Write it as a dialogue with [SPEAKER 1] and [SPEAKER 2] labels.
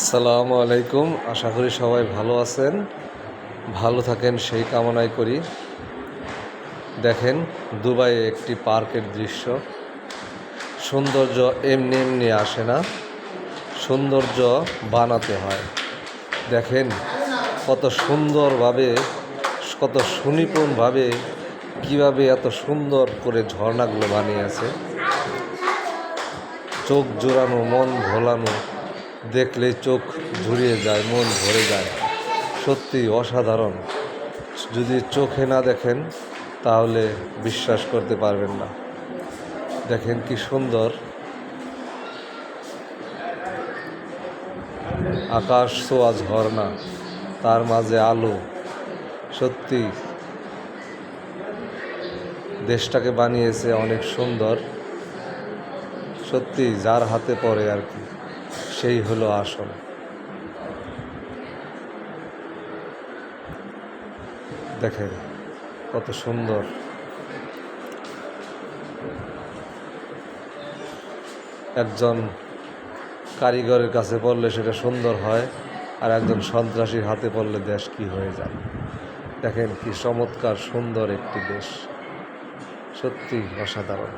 [SPEAKER 1] আসসালামু আলাইকুম। আশা করি সবাই ভালো আছেন, ভালো থাকেন সেই কামনাই করি। দেখেন, দুবাইয়ে একটি পার্কের দৃশ্য। সৌন্দর্য এমনি এমনি আসে না, সৌন্দর্য বানাতে হয়। দেখেন কত সুন্দরভাবে, কত সুনিপুণভাবে কীভাবে এত সুন্দর করে ঝর্ণাগুলো বানিয়েছে। চোখ জোড়ানো, মন ভোলানো, দেখলেই চোখ জুড়িয়ে যায়, মন ভরে যায়। সত্যি অসাধারণ। যদি চোখে না দেখেন তাহলে বিশ্বাস করতে পারবেন না। দেখেন কি সুন্দর আকাশ ছোঁয়া ঝর্ণা, তার মাঝে আলো। সত্যি দেশটাকে বানিয়েছে অনেক সুন্দর। সত্যি যার হাতে পড়ে আর কি, সেই হলো আসল। দেখেন কত সুন্দর। একজন কারিগরের কাছে পড়লে সেটা সুন্দর হয়, আর একজন সন্ত্রাসীর হাতে পড়লে দেশ কি হয়ে যায়। দেখেন কি চমৎকার সুন্দর একটি দেশ, সত্যি অসাধারণ।